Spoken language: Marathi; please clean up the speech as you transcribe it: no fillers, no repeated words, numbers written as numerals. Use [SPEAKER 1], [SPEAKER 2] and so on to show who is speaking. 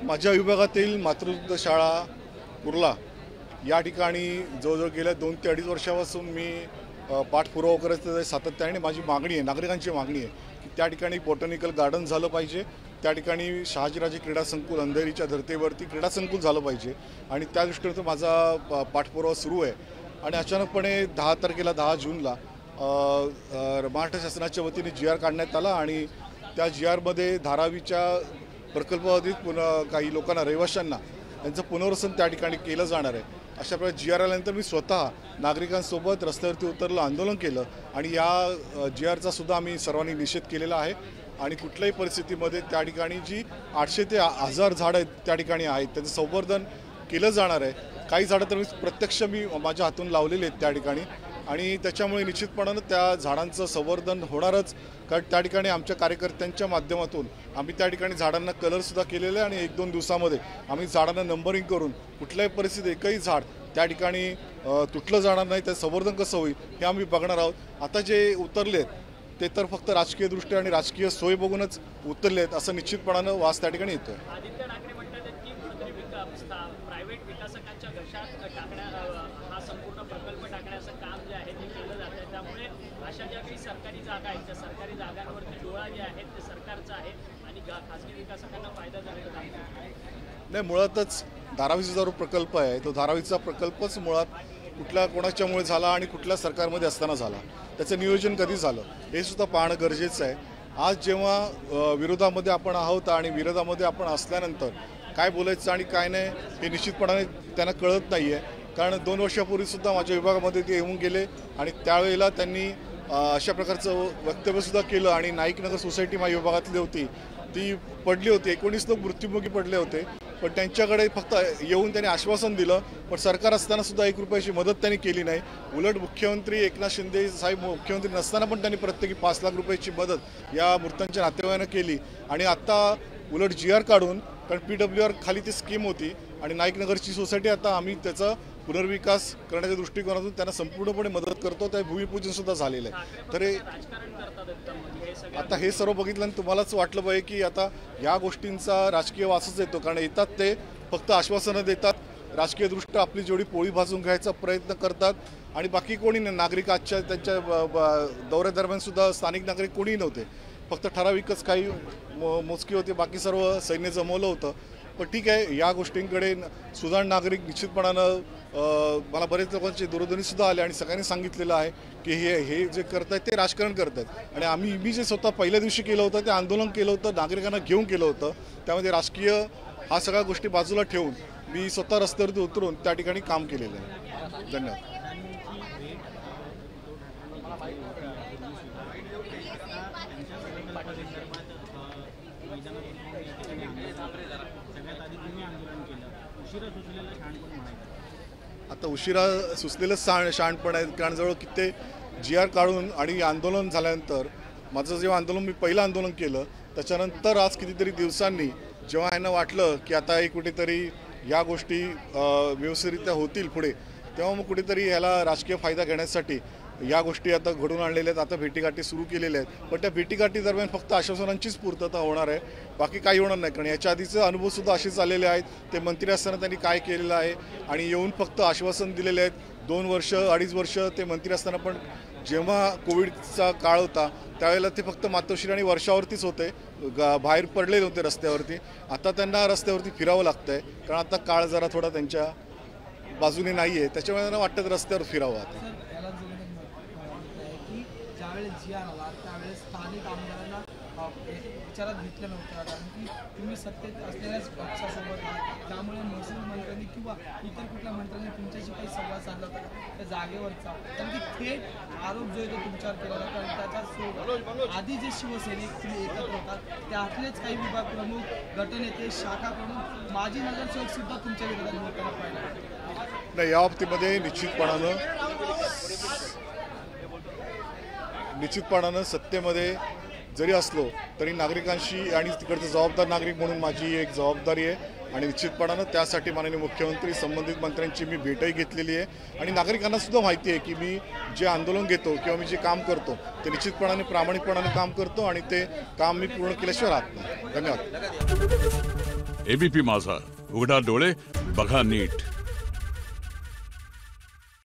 [SPEAKER 1] माझ्या विभागातील मातृत्व शाळा कुर्ला या ठिकाणी जवळजवळ गेल्या 2 ते 2.5 वर्षापासून मी पाठपुरावा करत सातत्याने माझी मागणी आहे, नागरिकांची मागणी आहे की त्या ठिकाणी बॉटॅनिकल गार्डन झालं पाहिजे, त्या ठिकाणी शहाजीराजे क्रीडा संकुल अंधेरीच्या धर्तीवरती क्रीडा संकुल झालं पाहिजे आणि त्या दृष्टीनं माझा पाठपुरावा सुरू आहे। आणि अचानकपणे 10 तारखेला 10 जूनला महाराष्ट्र शासनाच्या वतीने GR काढण्यात आला आणि त्या GRमध्ये धारावीच्या प्रकल्पावधीत काही लोकांना रहिवाशांना त्यांचं पुनर्वसन त्या ठिकाणी केलं जाणार आहे। अशा प्रकारे GR आल्यानंतर मी स्वतः नागरिकांसोबत रस्त्यावरती उतरलं, आंदोलन केलं आणि या GRचा सुद्धा आम्ही सर्वांनी निषेध केलेला आहे आणि कुठल्याही परिस्थितीमध्ये त्या ठिकाणी जी 800 ते 1000 झाडं आहेत त्या ठिकाणी आहेत त्याचं संवर्धन केलं जाणार आहे। काही झाडं तर प्रत्यक्ष मी माझ्या हातून लावलेले आहेत त्या ठिकाणी आणि त्याच्यामुळे निश्चितपणानं त्या झाडांचं संवर्धन होणारच, कारण त्या ठिकाणी आमच्या कार्यकर्त्यांच्या माध्यमातून आम्ही त्या ठिकाणी झाडांना कलरसुद्धा केलेले आहे आणि 1-2 दिवसामध्ये आम्ही झाडांना नंबरिंग करून कुठल्याही परिस्थितीत एकही झाड त्या ठिकाणी तुटलं जाणार नाही, त्याचं संवर्धन कसं होईल हे आम्ही बघणार आहोत। आता जे उतरले आहेत ते तर फक्त राजकीय दृष्ट्या आणि राजकीय सोय बघूनच उतरले आहेत असं निश्चितपणानं वास त्या ठिकाणी येतो आहे।
[SPEAKER 2] प्रायव्हेट विकासकांच्या घशात टाकण्या हा संपूर्ण प्रकल्प टाकण्याचं काम जे आहे ते केलं जातं आहे। त्यामुळे अशा ज्या काही सरकारी जागा आहेत त्या सरकारी जागांवरती डोळा जे आहेत ते सरकारचा आहे आणि खासगी विकासकांना फायदा झालेला
[SPEAKER 1] नाही। मुळातच धारावीचा जो प्रकल्प आहे तो धारावीचा प्रकल्पच मुळात कुठल्या कोणाच्यामुळे झाला आणि कुठल्या सरकारमध्ये असताना झाला, त्याचं नियोजन कधी झालं हे सुद्धा पाहणं गरजेचं आहे। आज जेव्हा विरोधामध्ये आपण आहोत आणि विरोधामध्ये आपण असल्यानंतर काय बोलायचं आणि काय नाही हे निश्चितपणाने त्यांना कळत नाही आहे, कारण 2 वर्षापूर्वीसुद्धा माझ्या विभागामध्ये ते येऊन गेले आणि त्यावेळेला त्यांनी अशा प्रकारचं वक्तव्यसुद्धा केलं आणि नाईकनगर सोसायटी माझ्या विभागातली होती ती पडली होती, 19 लोक मृत्युमुखी पडले होते, पण त्यांच्याकडे फक्त येऊन त्यांनी आश्वासन दिलं, पण सरकार असताना सुद्धा 1 रुपयाची मदत त्यांनी केली नाही। उलट मुख्यमंत्री एकनाथ शिंदे साहेब मुख्यमंत्री नसताना पण त्यांनी प्रत्येकी 5 लाख रुपयाची मदत या मृतांच्या नातेवाईकांना केली आणि आता उलट GR काढून, कारण PWR खाली ती स्कीम होती आणि नाईकनगरची सोसायटी आता आम्ही त्याचा पुनर्विकास करण्याच्या दृष्टिकोनातून त्यांना संपूर्णपणे मदत करतो, त्या भूमिपूजनसुद्धा झालेलं आहे। तर आता हे सर्व बघितल्यानंतर तुम्हालाच वाटलं पाहिजे की आता या गोष्टींचा राजकीय वासच येतो, कारण येतात ते फक्त आश्वासनं देतात, राजकीयदृष्ट्या आपली जेवढी पोळी भाजून घ्यायचा प्रयत्न करतात आणि बाकी कोणी नाही। नागरिक आजच्या त्यांच्या दौऱ्यादरम्यानसुद्धा स्थानिक नागरिक कोणीही नव्हते, फक्त ठराविकच काही मोजकी होते, बाकी सर्व सैन्य जमवलं होतं। पण ठीक आहे, या गोष्टींकडे सुजाण नागरिक निश्चितपणानं मला बरेच लोकांचे दूरध्वनीसुद्धा आले आणि सगळ्यांनी सांगितलेलं आहे की हे जे करत आहेत ते राजकारण करत आहेत आणि मी जे स्वतः पहिल्या दिवशी केलं होतं ते आंदोलन केलं होतं, नागरिकांना घेऊन केलं होतं, त्यामध्ये राजकीय हा सगळ्या गोष्टी बाजूला ठेवून मी स्वतः रस्त्यावरती उतरून त्या ठिकाणी काम केलेलं आहे। धन्यवाद। आता उशिरा सुचलेलं शहाणपण आहे, कारण जवळ किती GR काढून आणि आंदोलन झाल्यानंतर माझं जेव्हा आंदोलन मी पहिलं आंदोलन केलं त्याच्यानंतर आज कितीतरी दिवसांनी जेव्हा यांना वाटलं की आता हे कुठेतरी या गोष्टी व्यवस्थितरित्या होतील पुढे, तेव्हा मग कुठेतरी याला राजकीय फायदा घेण्यासाठी या गोष्टी आता घडून आणलेल्या आहेत, आता भेटीगाठी सुरू केलेल्या आहेत, पण त्या भेटीगाठी दरम्यान फक्त आश्वासनांचीच पूर्तता होणार आहे, बाकी काही होणार नाही। कारण याच्या आधीचे अनुभवसुद्धा असेच आलेले आहेत, ते मंत्री असताना त्यांनी काय केलेलं आहे आणि येऊन फक्त आश्वासन दिलेले आहेत। 2 वर्ष 2.5 वर्ष ते मंत्री असताना पण जेव्हा कोविडचा काळ होता त्यावेळेला ते फक्त मातोश्री आणि वर्षावरतीच होते, बाहेर पडलेले होते रस्त्यावरती। आता त्यांना रस्त्यावरती फिरावं लागतं आहे, कारण आता काळ जरा थोडा त्यांच्या बाजूने नाही आहे, त्याच्यामुळे त्यांना वाटतं रस्त्यावर फिरावं। आता
[SPEAKER 3] ज्यावेळेस GR आला त्यावेळेस स्थानिक आमदारांना विचारात घेतलं नव्हतं, कारण की तुम्ही सत्तेत असलेल्याच पक्षासोबत आहात, त्यामुळे महसूल मंत्र्यांनी किंवा इतर कुठल्या मंत्र्यांनी तुमच्याशी काही संवाद साधला होता त्या जागेवरचा, कारण की थेट आरोप जो आहे तो तुमच्यावर केला होता। कारण त्याच्यासोबत आधी जे शिवसैनिक तुम्ही एकत्र होतात त्यातलेच काही विभाग प्रमुख, गटनेते, शाखा प्रमुख, माजी नगरसेवक सुद्धा तुमच्या विरोधात बोलताना पाहिलं
[SPEAKER 1] नाही। या बाबतीमध्ये निश्चितपणानं सत्तेमध्ये जरी असलो तरी नागरिकांशी आणि तिकडचं जबाबदार नागरिक म्हणून माझी एक जबाबदारी आहे आणि निश्चितपणानं त्यासाठी माननीय मुख्यमंत्री संबंधित मंत्र्यांची मी भेटही घेतलेली आहे आणि नागरिकांनासुद्धा माहिती आहे की मी जे आंदोलन घेतो किंवा मी जे काम करतो ते निश्चितपणाने प्रामाणिकपणाने काम करतो आणि ते काम मी पूर्ण केल्याशिवाय राहत नाही। धन्यवाद।
[SPEAKER 4] एबीपी माझा, उघडा डोळे बघा नीट.